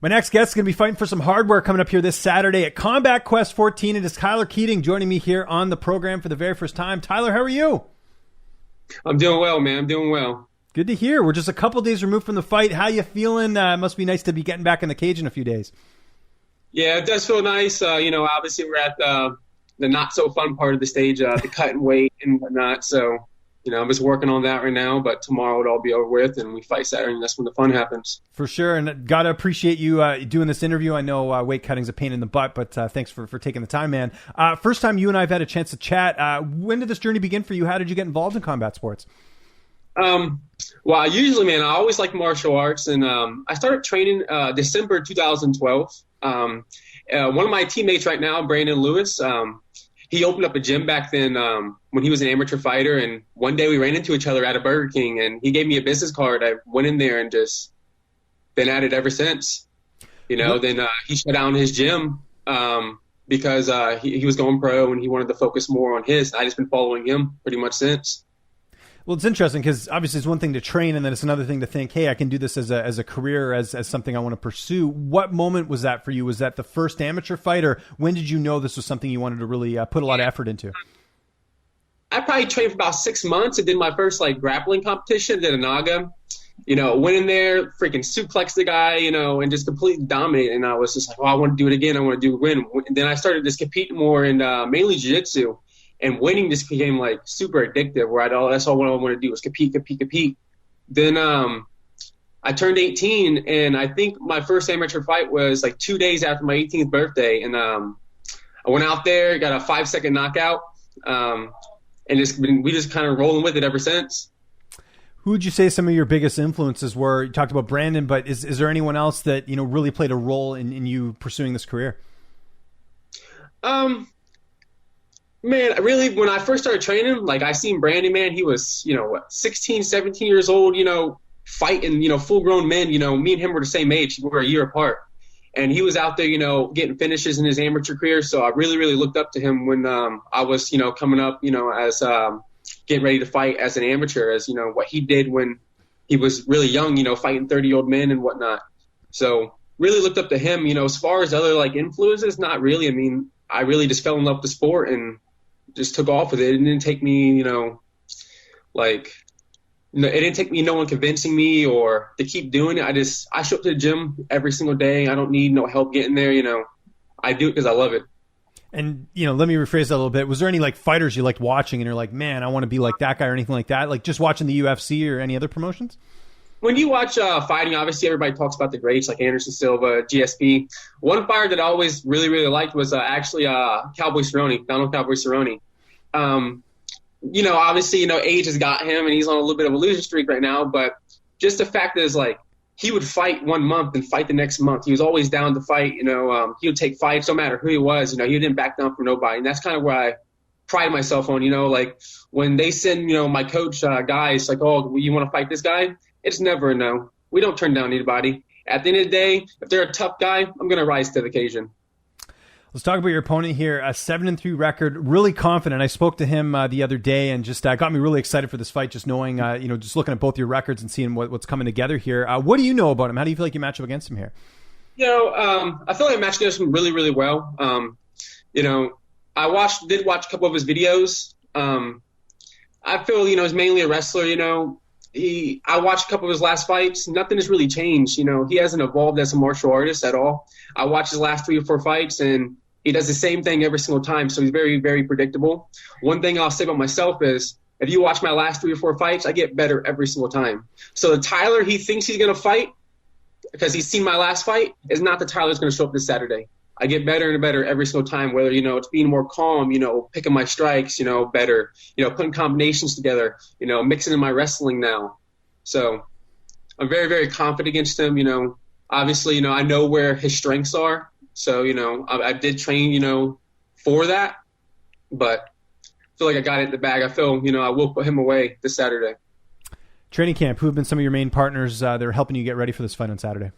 My next guest is going to be fighting for some hardware coming up here this Saturday at Combat Quest 14. It is Tyler Keating joining me here on the program for the very first time. Tyler, how are you? I'm doing well, man. I'm doing well. Good to hear. We're just a couple days removed from the fight. How you feeling? It must be nice to be getting back in the cage in a few days. Yeah, it does feel nice. Obviously we're at the not so fun part of the stage, the cut and weight and whatnot. So, I'm just working on that right now, but tomorrow it'll all be over with and we fight Saturday and that's when the fun happens. For sure. And got to appreciate you doing this interview. I know weight cutting's a pain in the butt, but thanks for taking the time, man. First time you and I have had a chance to chat. When did this journey begin for you? How did you get involved in combat sports? Well, I always liked martial arts, and I started training December 2012. One of my teammates right now, Brandon Lewis, he opened up a gym back then when he was an amateur fighter, and one day we ran into each other at a Burger King, and he gave me a business card. I went in there and just been at it ever since. Then he shut down his gym because he was going pro, and he wanted to focus more on his. I just been following him pretty much since. Well, it's interesting because obviously it's one thing to train, and then it's another thing to think, hey, I can do this as a career, as something I want to pursue. What moment was that for you? Was that the first amateur fight, or when did you know this was something you wanted to really put a lot of effort into? I probably trained for about 6 months and did my first grappling competition, did a Naga. Went in there, freaking suplexed the guy, and just completely dominated. And I was just like, I want to do it again. I want to win. And then I started just competing more in mainly jiu-jitsu. And winning just became super addictive, where that's all I wanted to do was compete. Then I turned 18, and I think my first amateur fight was 2 days after my 18th birthday. And I went out there, got a 5-second knockout, and we just kind of rolling with it ever since. Who would you say some of your biggest influences were? You talked about Brandon, but is there anyone else that really played a role in you pursuing this career? Man, really, when I first started training, I seen Brandon, man, he was, 16, 17 years old, fighting, full-grown men. Me and him were the same age. We were a year apart. And he was out there, getting finishes in his amateur career. So I really, really looked up to him when I was, coming up, as getting ready to fight as an amateur, as, what he did when he was really young, fighting 30-year-old men and whatnot. So really looked up to him. As far as other, influences, not really. I mean, I really just fell in love with the sport and just took off with it. It didn't take me, it didn't take me no one convincing me or to keep doing it. I show up to the gym every single day. I don't need no help getting there. I do it because I love it. And, let me rephrase that a little bit. Was there any fighters you liked watching and you're like, man, I want to be like that guy or anything like that? Just watching the UFC or any other promotions? When you watch fighting, obviously everybody talks about the greats like Anderson Silva, GSP. One fighter that I always really, really liked was actually Donald Cowboy Cerrone. Obviously, age has got him and he's on a little bit of a losing streak right now. But just the fact is, he would fight 1 month and fight the next month. He was always down to fight. He would take fights no matter who he was. He didn't back down for nobody. And that's kind of where I pride myself on, when they send, my coach guys oh, you want to fight this guy? It's never a no. We don't turn down anybody. At the end of the day, if they're a tough guy, I'm going to rise to the occasion. Let's talk about your opponent here. A 7-3 record, really confident. I spoke to him the other day and just got me really excited for this fight, just knowing, just looking at both your records and seeing what's coming together here. What do you know about him? How do you feel like you match up against him here? I feel like I matched against him really, really well. I did watch a couple of his videos. I feel, he's mainly a wrestler, I watched a couple of his last fights. Nothing has really changed. He hasn't evolved as a martial artist at all. I watched his last 3 or 4 fights, and he does the same thing every single time. So he's very, very predictable. One thing I'll say about myself is, if you watch my last 3 or 4 fights, I get better every single time. So the Tyler he thinks he's going to fight because he's seen my last fight is not the Tyler that's going to show up this Saturday. I get better and better every single time, whether, it's being more calm, picking my strikes, better, putting combinations together, mixing in my wrestling now. So I'm very, very confident against him. Obviously, I know where his strengths are. So, I did train, for that, but I feel like I got it in the bag. I feel, I will put him away this Saturday. Training camp, who have been some of your main partners that are helping you get ready for this fight on Saturday?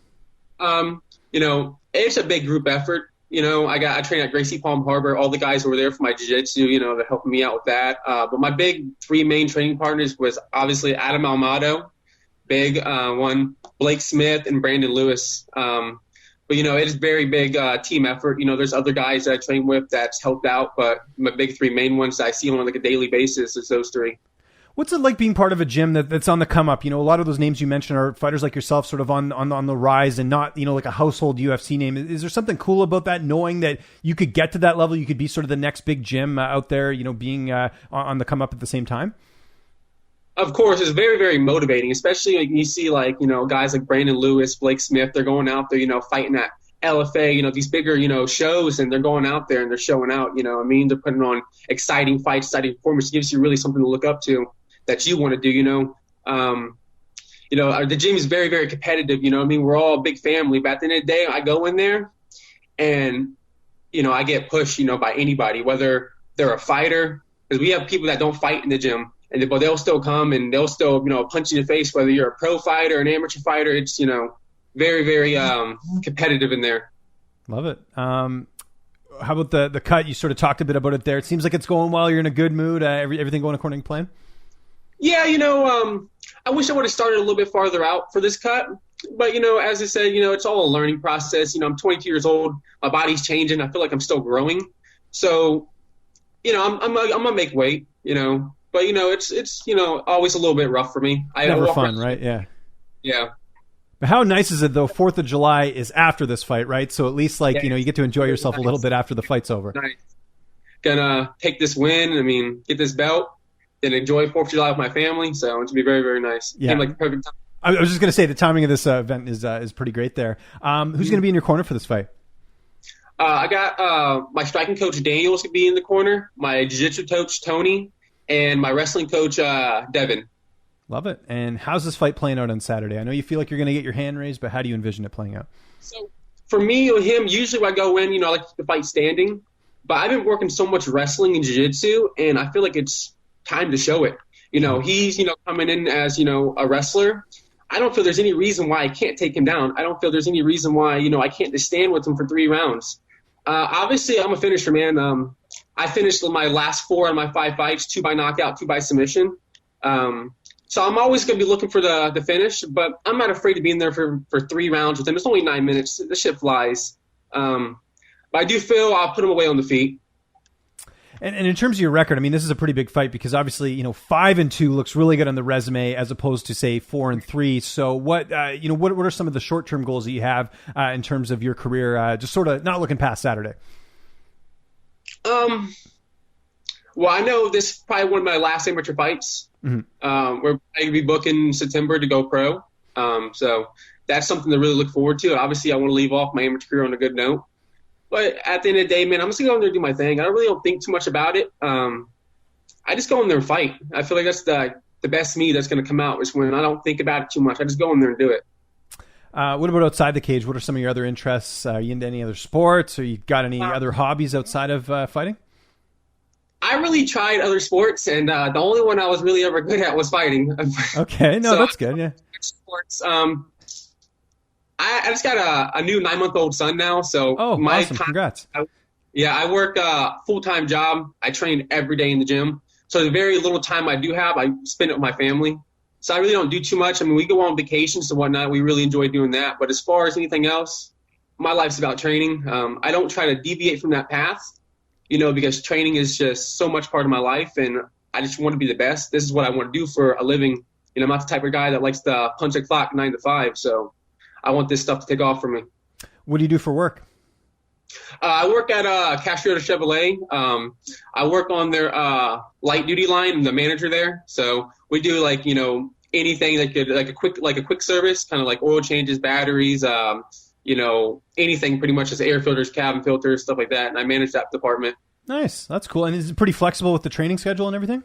It's a big group effort. I train at Gracie Palm Harbor. All the guys were there for my jiu-jitsu, they're helping me out with that. But my big 3 main training partners was obviously Adam Almado, big one, Blake Smith, and Brandon Lewis. But, it is very big team effort. There's other guys that I train with that's helped out, but my big three main ones that I see on like a daily basis is those three. What's it like being part of a gym that's on the come up? A lot of those names you mentioned are fighters like yourself, sort of on the rise, and not like a household UFC name. Is there something cool about that, knowing that you could get to that level, you could be sort of the next big gym out there, being on the come up at the same time? Of course, it's very, very motivating, especially when you see guys like Brandon Lewis, Blake Smith. They're going out there, fighting at LFA, these bigger, shows, and they're going out there and they're showing out. They're putting on exciting fights, exciting performance. It gives you really something to look up to that you want to do. The gym is very, very competitive. We're all a big family, but at the end of the day, I go in there and, I get pushed, by anybody, whether they're a fighter, because we have people that don't fight in the gym, but they'll still come and they'll still, punch you in the face, whether you're a pro fighter, an amateur fighter. It's, very, very competitive in there. Love it. How about the cut? You sort of talked a bit about it there. It seems like it's going well. You're in a good mood. Everything going according to plan? Yeah, I wish I would have started a little bit farther out for this cut. But, as I said, it's all a learning process. I'm 22 years old. My body's changing. I feel like I'm still growing. So, I'm going to make weight, But, it's always a little bit rough for me. Never fun, right? Yeah. Yeah. But how nice is it, though? 4th of July is after this fight, right? So at least, you get to enjoy yourself a little bit after the fight's over. Nice. Gonna take this win. Get this belt. Then enjoy 4th of July with my family. So it's going to be very, very nice. Yeah. Seemed like the perfect time. I was just going to say the timing of this event is pretty great there. Who's going to be in your corner for this fight? I got my striking coach Daniel's going to be in the corner, my jiu-jitsu coach Tony, and my wrestling coach Devin. Love it. And how's this fight playing out on Saturday? I know you feel like you're going to get your hand raised, but how do you envision it playing out? So for me or him, usually when I go in, I like to fight standing. But I've been working so much wrestling and jiu-jitsu, and I feel like it's time to show it. He's, coming in as, a wrestler. I don't feel there's any reason why I can't take him down. I don't feel there's any reason why, I can't just stand with him for 3 rounds. Obviously, I'm a finisher, man. I finished my last 4 on my 5 fights, 2 by knockout, 2 by submission. So I'm always going to be looking for the finish, but I'm not afraid to be in there for 3 rounds with him. It's only 9 minutes. This shit flies. But I do feel I'll put him away on the feet. And in terms of your record, this is a pretty big fight because obviously, 5-2 looks really good on the resume as opposed to say 4-3. So what are some of the short-term goals that you have in terms of your career? Just sort of not looking past Saturday. Well, I know this is probably one of my last amateur fights. Mm-hmm. We're going to be booking September to go pro. So that's something to really look forward to. Obviously, I want to leave off my amateur career on a good note. But at the end of the day, man, I'm just going to go in there and do my thing. I really don't think too much about it. I just go in there and fight. I feel like that's the best me that's going to come out is when I don't think about it too much. I just go in there and do it. What about outside the cage? What are some of your other interests? Are you into any other sports, or you got any other hobbies outside of fighting? I really tried other sports, and the only one I was really ever good at was fighting. Okay, no, that's good. Yeah. Sports. I just got a new 9-month-old son now, so awesome! Congrats. I work a full-time job. I train every day in the gym, so the very little time I do have, I spend it with my family. So I really don't do too much. We go on vacations and whatnot. We really enjoy doing that. But as far as anything else, my life's about training. I don't try to deviate from that path, because training is just so much part of my life, and I just want to be the best. This is what I want to do for a living. I'm not the type of guy that likes to punch a clock 9 to 5. So I want this stuff to take off for me. What do you do for work? I work at Chevrolet. I work on their light duty line. I'm the manager there. So we do anything that could like a quick service, kind of like oil changes, batteries, anything pretty much, just air filters, cabin filters, stuff like that. And I manage that department. Nice. That's cool. And is it pretty flexible with the training schedule and everything?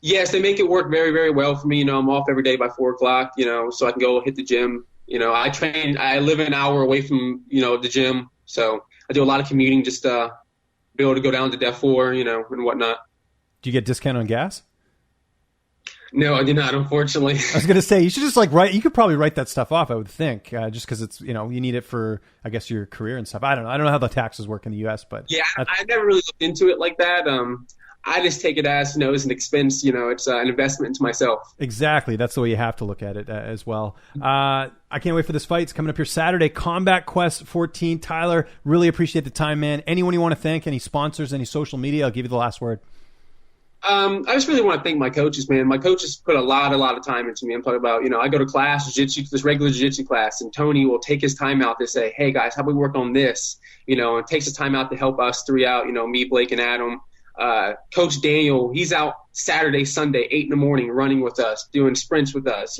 Yes, they make it work very, very well for me. I'm off every day by 4:00, so I can go hit the gym. I live an hour away from, the gym. So I do a lot of commuting just to be able to go down to Def 4, and whatnot. Do you get discount on gas? No, I do not, unfortunately. I was going to say, you should just you could probably write that stuff off, I would think, just because it's, you need it for, I guess, your career and stuff. I don't know how the taxes work in the U.S., but. Yeah, I never really looked into it like that. I just take it as, as an expense, it's an investment into myself. Exactly. That's the way you have to look at it as well. I can't wait for this fight. It's coming up here Saturday, Combat Quest 14. Tyler, really appreciate the time, man. Anyone you want to thank, any sponsors, any social media? I'll give you the last word. I just really want to thank my coaches, man. My coaches put a lot of time into me. I'm talking about, I go to class, jiu-jitsu, this regular jiu-jitsu class, and Tony will take his time out to say, hey, guys, how about we work on this? And takes his time out to help us three out, me, Blake, and Adam. Coach Daniel, he's out Saturday, Sunday, 8 in the morning, running with us, doing sprints with us,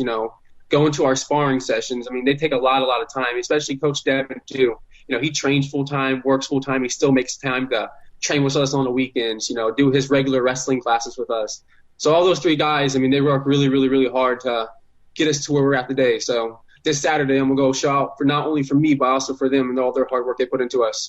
going to our sparring sessions. I mean, they take a lot of time, especially Coach Devin, too. He trains full-time, works full-time. He still makes time to train with us on the weekends, do his regular wrestling classes with us. So all those three guys, I mean, they work really hard to get us to where we're at today. So this Saturday, I'm going to go show out for not only for me, but also for them and all their hard work they put into us.